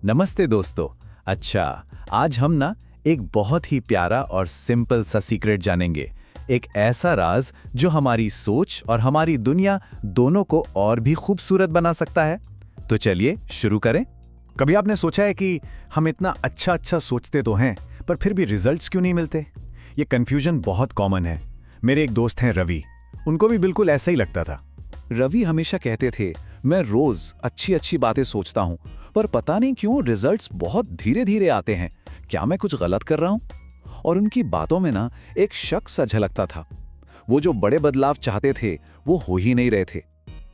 नमस्ते दोस्तों। अच्छा, आज हम ना एक बहुत ही प्यारा और सिंपल सा सीक्रेट जानेंगे। एक ऐसा राज जो हमारी सोच और हमारी दुनिया दोनों को और भी खूबसूरत बना सकता है। तो चलिए शुरू करें। कभी आपने सोचा है कि हम इतना अच्छा सोचते तो हैं, पर फिर भी रिजल्ट्स क्यों नहीं मिलते? ये कंफ्यूजन बहुत कॉमन है। मेरे एक दोस्त हैं रवि, उनको भी बिल्कुल ऐसा ही लगता था। रवि हमेशा कहते थे, मैं रोज अच्छी बातें सोचता हूं, पर पता नहीं क्यों रिजल्ट्स बहुत धीरे धीरे आते हैं। क्या मैं कुछ गलत कर रहा हूं? और उनकी बातों में ना एक शक सा झलकता था। वो जो बड़े बदलाव चाहते थे वो हो ही नहीं रहे थे।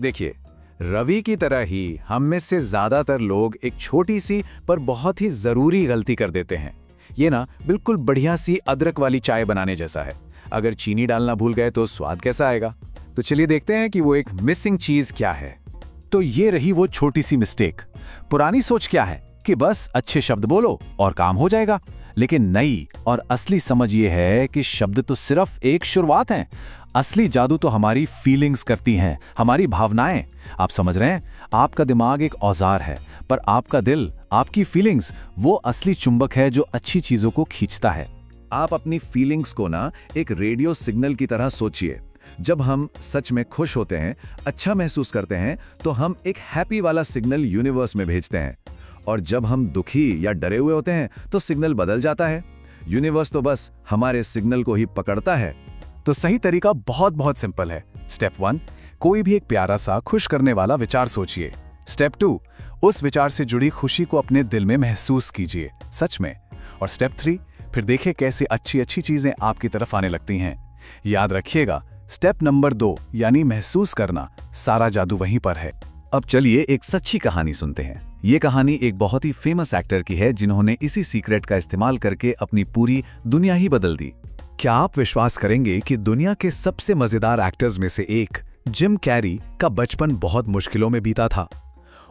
देखिए, रवि की तरह ही हम में से ज्यादातर लोग एक छोटी सी पर बहुत ही जरूरी गलती कर देते हैं। ये ना बिल्कुल बढ़िया सी अदरक वाली चाय बनाने जैसा है। अगर चीनी डालना भूल गए तो स्वाद कैसा आएगा? तो चलिए देखते हैं कि वो एक मिसिंग चीज क्या है। तो ये रही वो छोटी सी मिस्टेक। पुरानी सोच क्या है कि बस अच्छे शब्द बोलो और काम हो जाएगा। लेकिन नई और असली समझ ये है कि शब्द तो सिर्फ एक शुरुआत है। असली जादू तो हमारी फीलिंग्स करती हैं, हमारी भावनाएं। आप समझ रहे हैं? आपका दिमाग एक औजार है, पर आपका दिल, आपकी फीलिंग्स, वो असली चुंबक है जो अच्छी चीजों को खींचता है। आप अपनी फीलिंग्स को ना एक रेडियो सिग्नल की तरह सोचिए। जब हम सच में खुश होते हैं, अच्छा महसूस करते हैं, तो हम एक हैप्पी वाला सिग्नल यूनिवर्स में भेजते हैं। और जब हम दुखी या डरे हुए होते हैं तो सिग्नल बदल जाता है। यूनिवर्स तो बस हमारे सिग्नल को ही पकड़ता है। तो सही तरीका बहुत सिंपल है। स्टेप 1, कोई भी एक प्यारा सा खुश करने वाला विचार सोचिए। स्टेप 2, उस विचार से जुड़ी खुशी को अपने दिल में महसूस कीजिए, सच में। और स्टेप 3, फिर देखिए कैसे अच्छी चीजें आपकी तरफ आने लगती हैं। याद रखिएगा, स्टेप नंबर 2 यानी महसूस करना, सारा जादू वहीं पर है। अब चलिए एक सच्ची कहानी सुनते हैं। ये कहानी एक बहुत ही फेमस एक्टर की है जिन्होंने इसी सीक्रेट का इस्तेमाल करके अपनी पूरी दुनिया ही बदल दी। क्या आप विश्वास करेंगे कि दुनिया के सबसे मजेदार एक्टर्स में से एक जिम कैरी का बचपन बहुत मुश्किलों में बीता था।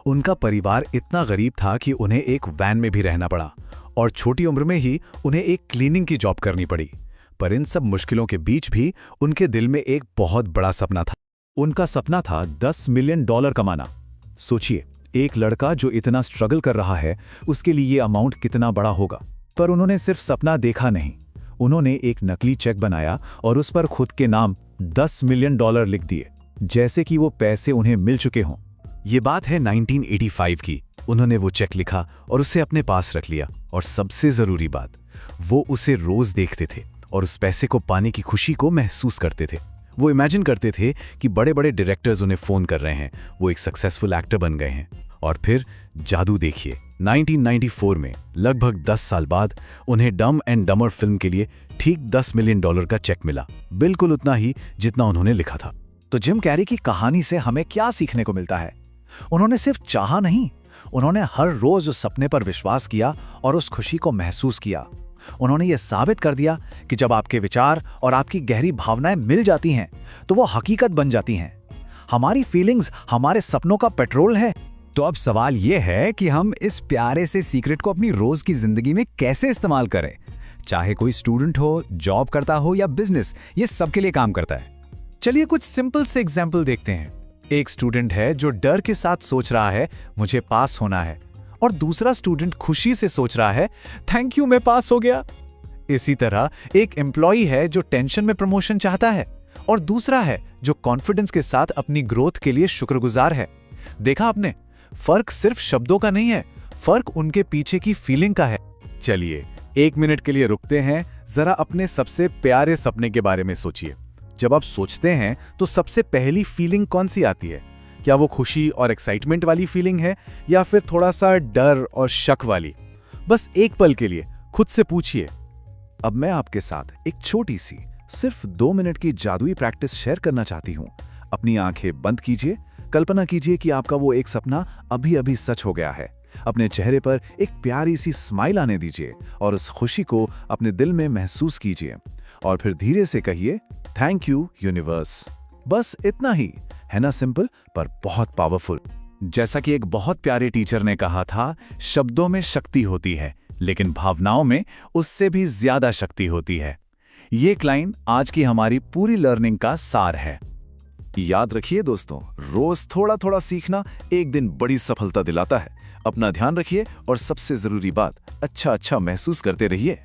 उनका परिवार इतना गरीब था कि उन्हें एक वैन में भी रहना पड़ा और छोटी उम्र में ही उन्हें एक क्लीनिंग की जॉब करनी पड़ी। पर इन सब मुश्किलों के बीच भी उनके दिल में एक बहुत बड़ा सपना था। उनका सपना था $10 मिलियन कमाना। सोचिए, एक लड़का जो इतना स्ट्रगल कर रहा है, उसके लिए ये अमाउंट कितना बड़ा होगा। पर उन्होंने सिर्फ सपना देखा नहीं, उन्होंने एक नकली चेक बनाया और उस पर खुद के नाम $10 मिलियन लिख दिए, जैसे कि वो पैसे उन्हें मिल चुके हों। ये बात है 1985 की। उन्होंने वो चेक लिखा और उसे अपने पास रख लिया। और सबसे जरूरी बात, वो उसे रोज देखते थे और उस पैसे को पाने की खुशी को महसूस करते थे। वो इमेजिन करते थे कि बड़े बड़े डायरेक्टर्स उन्हें फोन कर रहे हैं, वो एक सक्सेसफुल एक्टर बन गए हैं। और फिर जादू देखिए, 1994 में लगभग 10 साल बाद उन्हें डम एंड डमर फिल्म के लिए ठीक $10 मिलियन का चेक मिला, बिल्कुल उतना ही जितना उन्होंने लिखा था। तो जिम कैरी की कहानी से हमें क्या सीखने को मिलता है? उन्होंने सिर्फ चाहा नहीं, उन्होंने हर रोज उस सपने पर विश्वास किया और उस खुशी को महसूस किया। उन्होंने ये साबित कर दिया कि जब आपके विचार और आपकी गहरी भावनाएं मिल जाती हैं, तो वो हकीकत बन जाती हैं। हमारी फीलिंग्स हमारे सपनों का पेट्रोल है। तो अब सवाल ये है कि हम इस प्यारे से सीक्रेट को अपनी रोज की जिंदगी में कैसे इस्तेमाल करें। चाहे कोई स्टूडेंट हो, जॉब करता हो या बिजनेस, ये सबके लिए काम करता है। चलिए कुछ सिंपल से एग्जाम्पल देखते हैं। एक स्टूडेंट है जो डर के साथ सोच रहा है, मुझे पास होना है, और दूसरा स्टूडेंट खुशी से सोच रहा है, थैंक यू, मैं पास हो गया। इसी तरह एक एम्प्लॉई है जो टेंशन में प्रमोशन चाहता है, और दूसरा है जो कॉन्फिडेंस के साथ अपनी ग्रोथ के लिए शुक्रगुजार है। देखा आपने, फर्क सिर्फ शब्दों का नहीं है, फर्क उनके पीछे की फीलिंग का है। चलिए 1 मिनट के लिए रुकते हैं, जरा अपने सबसे प्यारे सपने के बारे में सोचिए। जब आप सोचते हैं तो सबसे पहली फीलिंग कौन सी आती है? क्या वो खुशी और एक्साइटमेंट वाली फीलिंग है, या फिर थोड़ा सा डर और शक वाली? बस एक पल के लिए खुद से पूछिए। अब मैं आपके साथ एक छोटी सी, सिर्फ 2 मिनट की जादुई प्रैक्टिस शेयर करना चाहती हूं। अपनी आंखें बंद कीजिए, कल्पना कीजिए कि आपका वो एक सपना अभी अभी सच हो गया है। अपने चेहरे पर एक प्यारी सी स्माइल आने दीजिए और उस खुशी को अपने दिल में महसूस कीजिए। और फिर धीरे से कहिए, थैंक यू यूनिवर्स। बस इतना ही है ना, सिंपल पर बहुत पावरफुल। जैसा कि एक बहुत प्यारे टीचर ने कहा था, शब्दों में शक्ति होती है, लेकिन भावनाओं में उससे भी ज्यादा शक्ति होती है। ये लाइन आज की हमारी पूरी लर्निंग का सार है। याद रखिए दोस्तों, रोज थोड़ा थोड़ा सीखना एक दिन बड़ी सफलता दिलाता है। अपना ध्यान रखिए और सबसे जरूरी बात, अच्छा महसूस करते रहिए।